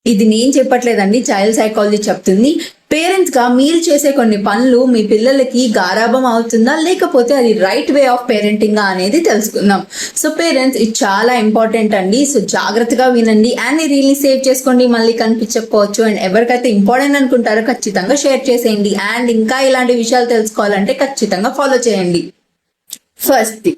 ఇది నేను చెప్పట్లేదండి, child psychology చెప్తుంది. పేరెంట్స్ గా మీరు చేసే కొన్ని పనులు మీ పిల్లలకి గారాబం అవుతుందా లేకపోతే అది రైట్ వే ఆఫ్ పేరెంటింగ్ అనేది తెలుసుకుందాం. సో పేరెంట్స్, ఇది చాలా ఇంపార్టెంట్ అండి. సో జాగ్రత్తగా వినండి అండ్ ఈ రీల్ని సేవ్ చేసుకోండి, మళ్ళీ కనిపించకపోవచ్చు. అండ్ ఎవరికైతే ఇంపార్టెంట్ అనుకుంటారో ఖచ్చితంగా షేర్ చేసేయండి. అండ్ ఇంకా ఇలాంటి విషయాలు తెలుసుకోవాలంటే ఖచ్చితంగా ఫాలో చేయండి. First,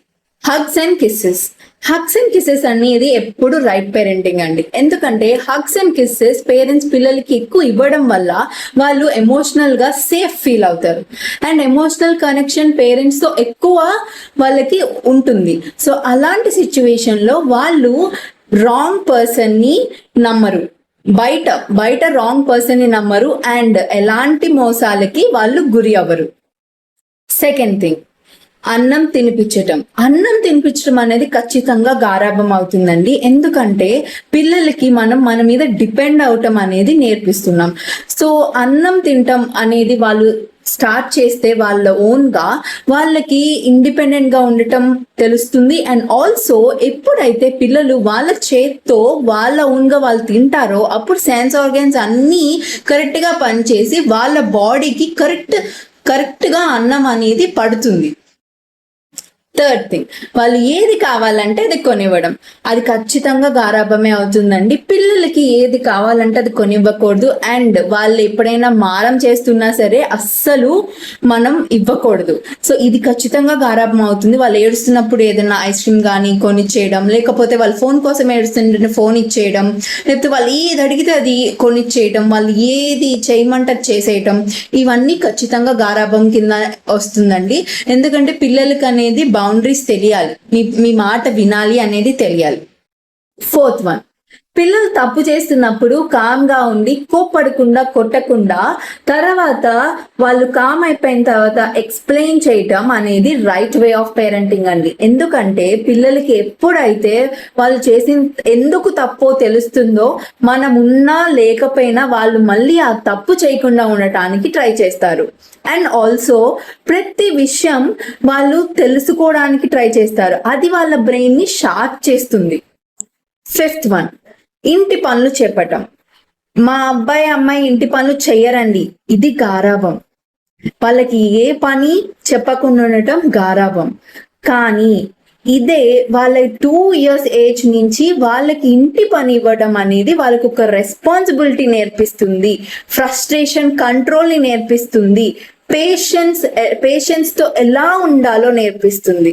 hugs and kisses. Hugs and kisses అనేది ఎప్పుడు రైట్ పేరెంటింగ్ అండి. ఎందుకంటే హగ్స్ అండ్ కిస్సెస్ పేరెంట్స్ పిల్లలకి ఎక్కువ ఇవ్వడం వల్ల వాళ్ళు ఎమోషనల్ గా సేఫ్ ఫీల్ అవుతారు. అండ్ ఎమోషనల్ కనెక్షన్ పేరెంట్స్ తో ఎక్కువ వాళ్ళకి ఉంటుంది. సో అలాంటి సిచ్యువేషన్ లో వాళ్ళు రాంగ్ పర్సన్ ని నమ్మరు, బయట రాంగ్ పర్సన్ ని నమ్మరు అండ్ ఎలాంటి మోసాలకి వాళ్ళు గురి అవ్వరు. సెకండ్ థింగ్, అన్నం తినిపించడం అనేది ఖచ్చితంగా గారాబం అవుతుందండి. ఎందుకంటే పిల్లలకి మన మీద డిపెండ్ అవటం అనేది నేర్పిస్తున్నాం. సో అన్నం తినటం అనేది వాళ్ళు స్టార్ట్ చేస్తే వాళ్ళ ఓన్ గా వాళ్ళకి ఇండిపెండెంట్ గా ఉండటం తెలుస్తుంది. అండ్ ఆల్సో ఎప్పుడైతే పిల్లలు వాళ్ళ చేత్తో వాళ్ళ ఓన్ గా వాళ్ళు తింటారో అప్పుడు సెన్స్ ఆర్గన్స్ అన్ని కరెక్ట్ గా పనిచేసి వాళ్ళ బాడీకి కరెక్ట్ గా అన్నం అనేది పడుతుంది. థర్డ్ థింగ్, వాళ్ళు ఏది కావాలంటే అది కొనివ్వడం. అది ఖచ్చితంగా గారాబమే అవుతుందండి. పిల్లలకి ఏది కావాలంటే అది కొనివ్వకూడదు. అండ్ వాళ్ళు ఎప్పుడైనా మారం చేస్తున్నా సరే అస్సలు మనం ఇవ్వకూడదు. సో ఇది ఖచ్చితంగా గారాబం అవుతుంది. వాళ్ళు ఏడుస్తున్నప్పుడు ఏదైనా ఐస్ క్రీమ్ కానీ కొనిచ్చేయడం, లేకపోతే వాళ్ళ ఫోన్ కోసం ఏడుస్తుంటే ఫోన్ ఇచ్చేయడం, లేకపోతే వాళ్ళు ఏది అడిగితే అది కొనిచ్చేయడం, వాళ్ళు ఏది చేయమంటే చేసేయటం, ఇవన్నీ ఖచ్చితంగా గారాబం కింద వస్తుందండి. ఎందుకంటే పిల్లలకి అనేది బౌండరీస్ తెలియాలి, మీ మాట వినాలి అనేది తెలియాలి. ఫోర్త్ వన్, పిల్లలు తప్పు చేస్తున్నప్పుడు కామ్ గా ఉండి కోప్పడకుండా కొట్టకుండా తర్వాత వాళ్ళు కామ్ అయిపోయిన తర్వాత ఎక్స్ప్లెయిన్ చేయటం అనేది రైట్ వే ఆఫ్ పేరెంటింగ్ అండి. ఎందుకంటే పిల్లలకి ఎప్పుడైతే వాళ్ళు చేసిన ఎందుకు తప్పో తెలుస్తుందో మనం ఉన్నా లేకపోయినా వాళ్ళు మళ్ళీ ఆ తప్పు చేయకుండా ఉండటానికి ట్రై చేస్తారు. అండ్ ఆల్సో ప్రతి విషయం వాళ్ళు తెలుసుకోవడానికి ట్రై చేస్తారు. అది వాళ్ళ బ్రెయిన్ ని షార్ప్ చేస్తుంది. ఫిఫ్త్ వన్, ఇంటి పనులు చెప్పటం. మా అబ్బాయి అమ్మాయి ఇంటి పనులు చెయ్యరండి, ఇది గారాబం. వాళ్ళకి ఏ పని చెప్పకుండా ఉండటం గారాబం. కానీ ఇదే వాళ్ళ 2 years ఏజ్ నుంచి వాళ్ళకి ఇంటి పని ఇవ్వడం అనేది వాళ్ళకి ఒక రెస్పాన్సిబిలిటీ నేర్పిస్తుంది, ఫ్రస్ట్రేషన్ కంట్రోల్ ని నేర్పిస్తుంది, పేషెన్స్ తో ఎలా ఉండాలో నేర్పిస్తుంది.